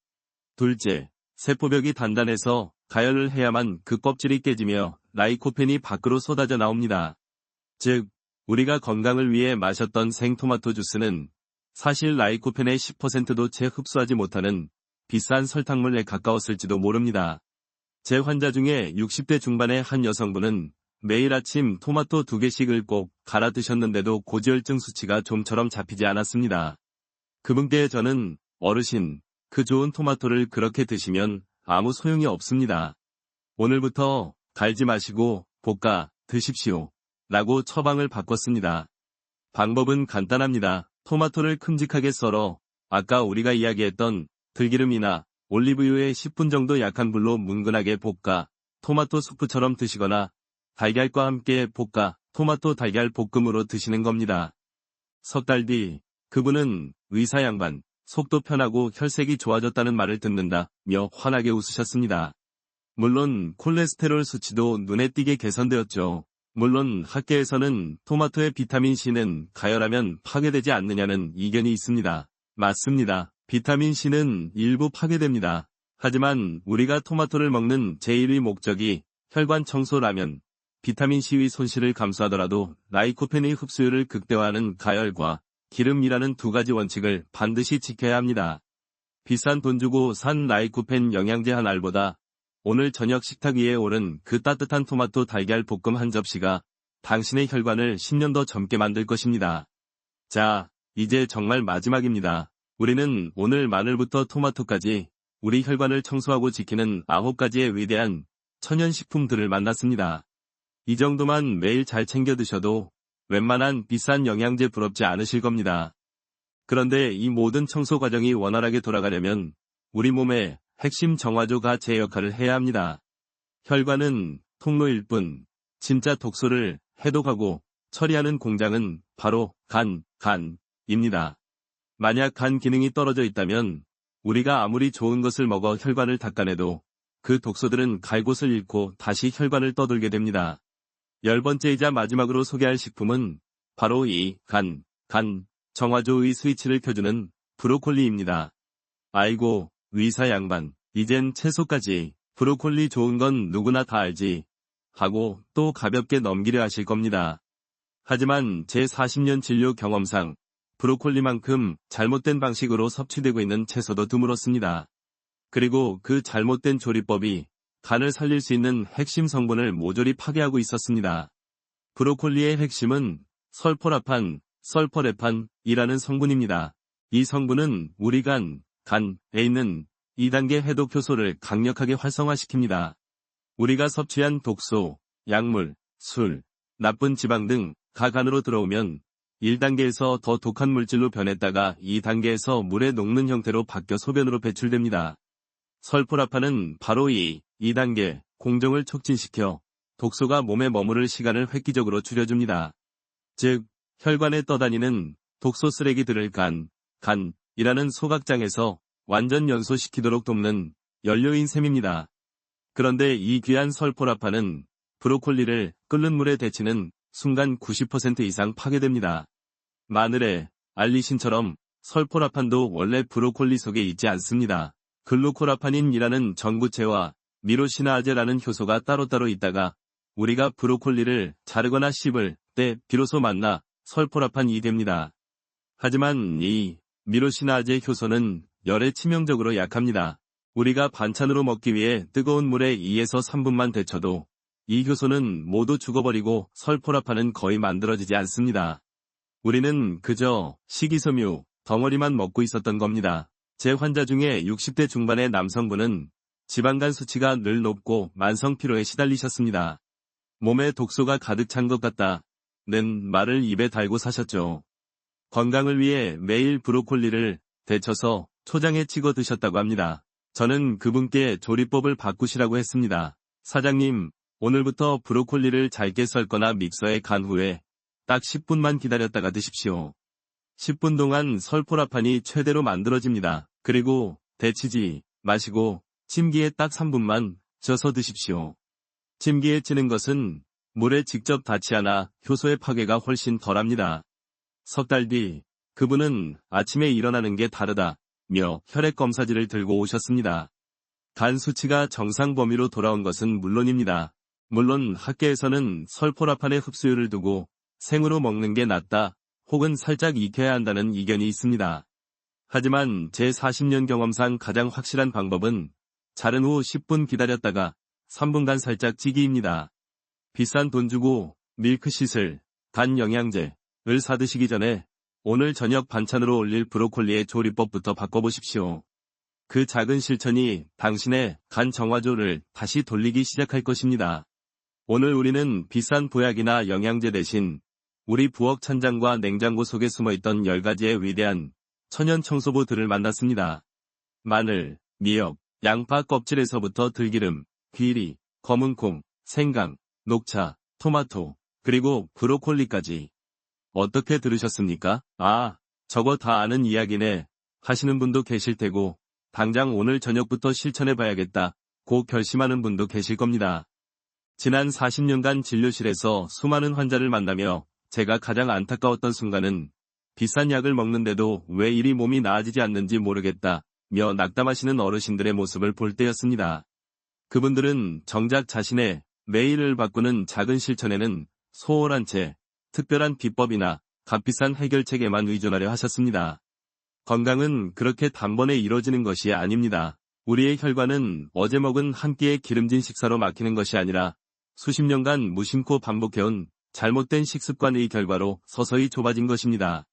둘째, 세포벽이 단단해서 가열을 해야만 그 껍질이 깨지며 라이코펜이 밖으로 쏟아져 나옵니다. 즉, 우리가 건강을 위해 마셨던 생토마토 주스는 사실 라이코펜의 10%도 채 흡수하지 못하는 비싼 설탕물에 가까웠을지도 모릅니다. 제 환자 중에 60대 중반의 한 여성분은 매일 아침 토마토 2개씩을 꼭 갈아 드셨는데도 고지혈증 수치가 좀처럼 잡히지 않았습니다. 그분께 저는 어르신, 그 좋은 토마토를 그렇게 드시면 아무 소용이 없습니다. 오늘부터 갈지 마시고 볶아 드십시오. 라고 처방을 바꿨습니다. 방법은 간단합니다. 토마토를 큼직하게 썰어 아까 우리가 이야기했던 들기름이나 올리브유에 10분 정도 약한 불로 뭉근하게 볶아 토마토 수프처럼 드시거나 달걀과 함께 볶아 토마토 달걀 볶음으로 드시는 겁니다. 석 달 뒤 그분은 의사 양반, 속도 편하고 혈색이 좋아졌다는 말을 듣는다며 환하게 웃으셨습니다. 물론 콜레스테롤 수치도 눈에 띄게 개선되었죠. 물론 학계에서는 토마토의 비타민C는 가열하면 파괴되지 않느냐는 이견이 있습니다. 맞습니다. 비타민C는 일부 파괴됩니다. 하지만 우리가 토마토를 먹는 제1위 목적이 혈관 청소라면 비타민C의 손실을 감수하더라도 라이코펜의 흡수율을 극대화하는 가열과 기름이라는 두 가지 원칙을 반드시 지켜야 합니다. 비싼 돈 주고 산 라이코펜 영양제 한 알보다 오늘 저녁 식탁 위에 오른 그 따뜻한 토마토 달걀 볶음 한 접시가 당신의 혈관을 10년 더 젊게 만들 것입니다. 자, 이제 정말 마지막입니다. 우리는 오늘 마늘부터 토마토까지 우리 혈관을 청소하고 지키는 9가지의 위대한 천연식품들을 만났습니다. 이 정도만 매일 잘 챙겨 드셔도 웬만한 비싼 영양제 부럽지 않으실 겁니다. 그런데 이 모든 청소 과정이 원활하게 돌아가려면 우리 몸의 핵심 정화조가 제 역할을 해야 합니다. 혈관은 통로일 뿐 진짜 독소를 해독하고 처리하는 공장은 바로 간입니다. 만약 간 기능이 떨어져 있다면 우리가 아무리 좋은 것을 먹어 혈관을 닦아내도 그 독소들은 갈 곳을 잃고 다시 혈관을 떠돌게 됩니다. 10번째이자 마지막으로 소개할 식품은 바로 이 간 정화조의 스위치를 켜주는 브로콜리입니다. 아이고, 의사 양반, 이젠 채소까지 브로콜리 좋은 건 누구나 다 알지 하고 또 가볍게 넘기려 하실 겁니다. 하지만 제 40년 진료 경험상 브로콜리만큼 잘못된 방식으로 섭취되고 있는 채소도 드물었습니다. 그리고 그 잘못된 조리법이 간을 살릴 수 있는 핵심 성분을 모조리 파괴하고 있었습니다. 브로콜리의 핵심은 설포레판이라는 성분입니다. 이 성분은 우리 간에 있는 2단계 해독 효소를 강력하게 활성화시킵니다. 우리가 섭취한 독소, 약물, 술, 나쁜 지방 등 간으로 들어오면 1단계에서 더 독한 물질로 변했다가 2단계에서 물에 녹는 형태로 바뀌어 소변으로 배출됩니다. 설포라판은 바로 이 2단계 공정을 촉진시켜 독소가 몸에 머무를 시간을 획기적으로 줄여줍니다. 즉, 혈관에 떠다니는 독소 쓰레기들을 간이라는 소각장에서 완전 연소시키도록 돕는 연료인 셈입니다. 그런데 이 귀한 설포라판은 브로콜리를 끓는 물에 데치는 순간 90% 이상 파괴됩니다. 마늘의 알리신처럼 설포라판도 원래 브로콜리 속에 있지 않습니다. 글루코라파닌이라는 전구체와 미로시나아제라는 효소가 따로따로 있다가 우리가 브로콜리를 자르거나 씹을 때 비로소 만나 설포라판이 됩니다. 하지만 이 미로시나아제 효소는 열에 치명적으로 약합니다. 우리가 반찬으로 먹기 위해 뜨거운 물에 2에서 3분만 데쳐도 이 효소는 모두 죽어버리고 설포라판은 거의 만들어지지 않습니다. 우리는 그저 식이섬유 덩어리만 먹고 있었던 겁니다. 제 환자 중에 60대 중반의 남성분은 지방간 수치가 늘 높고 만성 피로에 시달리셨습니다. 몸에 독소가 가득 찬 것 같다는 말을 입에 달고 사셨죠. 건강을 위해 매일 브로콜리를 데쳐서 초장에 찍어 드셨다고 합니다. 저는 그분께 조리법을 바꾸시라고 했습니다. 사장님, 오늘부터 브로콜리를 잘게 썰거나 믹서에 간 후에 딱 10분만 기다렸다가 드십시오. 10분 동안 설포라판이 최대로 만들어집니다. 그리고 데치지 마시고 찜기에 딱 3분만 쪄서 드십시오. 찜기에 찌는 것은 물에 직접 닿지 않아 효소의 파괴가 훨씬 덜합니다. 석 달 뒤 그분은 아침에 일어나는 게 다르다며 혈액 검사지를 들고 오셨습니다. 간 수치가 정상 범위로 돌아온 것은 물론입니다. 물론 학계에서는 설포라판의 흡수율을 두고 생으로 먹는 게 낫다 혹은 살짝 익혀야 한다는 이견이 있습니다. 하지만 제 40년 경험상 가장 확실한 방법은 자른 후 10분 기다렸다가 3분간 살짝 찌기입니다. 비싼 돈 주고 밀크시슬, 간 영양제를 사드시기 전에 오늘 저녁 반찬으로 올릴 브로콜리의 조리법부터 바꿔보십시오. 그 작은 실천이 당신의 간 정화조를 다시 돌리기 시작할 것입니다. 오늘 우리는 비싼 보약이나 영양제 대신 우리 부엌 찬장과 냉장고 속에 숨어있던 10가지의 위대한 천연 청소부들을 만났습니다. 마늘, 미역, 양파 껍질에서부터 들기름, 귀리, 검은콩, 생강, 녹차, 토마토, 그리고 브로콜리까지. 어떻게 들으셨습니까? 아, 저거 다 아는 이야기네 하시는 분도 계실 테고 당장 오늘 저녁부터 실천해봐야겠다 고 결심하는 분도 계실 겁니다. 지난 40년간 진료실에서 수많은 환자를 만나며 제가 가장 안타까웠던 순간은 비싼 약을 먹는데도 왜 이리 몸이 나아지지 않는지 모르겠다 며 낙담하시는 어르신들의 모습을 볼 때였습니다. 그분들은 정작 자신의 매일을 바꾸는 작은 실천에는 소홀한 채 특별한 비법이나 값비싼 해결책에만 의존하려 하셨습니다. 건강은 그렇게 단번에 이루어지는 것이 아닙니다. 우리의 혈관은 어제 먹은 한 끼의 기름진 식사로 막히는 것이 아니라 수십 년간 무심코 반복해온 잘못된 식습관의 결과로 서서히 좁아진 것입니다.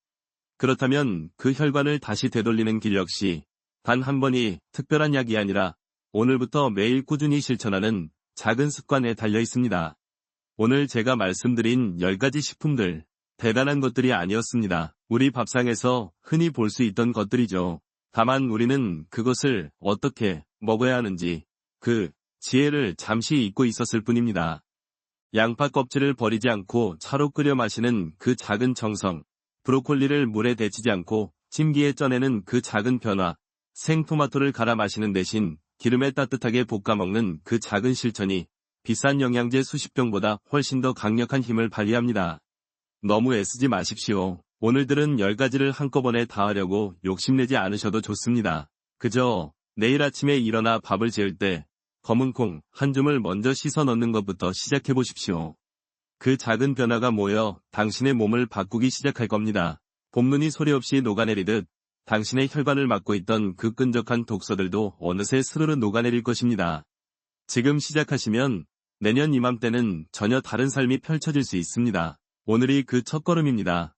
그렇다면 그 혈관을 다시 되돌리는 길 역시 단 한 번이 특별한 약이 아니라 오늘부터 매일 꾸준히 실천하는 작은 습관에 달려 있습니다. 오늘 제가 말씀드린 10가지 식품들, 대단한 것들이 아니었습니다. 우리 밥상에서 흔히 볼 수 있던 것들이죠. 다만 우리는 그것을 어떻게 먹어야 하는지 그 지혜를 잠시 잊고 있었을 뿐입니다. 양파 껍질을 버리지 않고 차로 끓여 마시는 그 작은 정성, 브로콜리를 물에 데치지 않고 찜기에 쪄내는 그 작은 변화, 생토마토를 갈아 마시는 대신 기름에 따뜻하게 볶아 먹는 그 작은 실천이 비싼 영양제 수십 병보다 훨씬 더 강력한 힘을 발휘합니다. 너무 애쓰지 마십시오. 오늘들은 10가지를 한꺼번에 다 하려고 욕심내지 않으셔도 좋습니다. 그저 내일 아침에 일어나 밥을 재울 때 검은콩 한 줌을 먼저 씻어 넣는 것부터 시작해 보십시오. 그 작은 변화가 모여 당신의 몸을 바꾸기 시작할 겁니다. 봄눈이 소리 없이 녹아내리듯 당신의 혈관을 막고 있던 그 끈적한 독소들도 어느새 스르르 녹아내릴 것입니다. 지금 시작하시면 내년 이맘때는 전혀 다른 삶이 펼쳐질 수 있습니다. 오늘이 그 첫걸음입니다.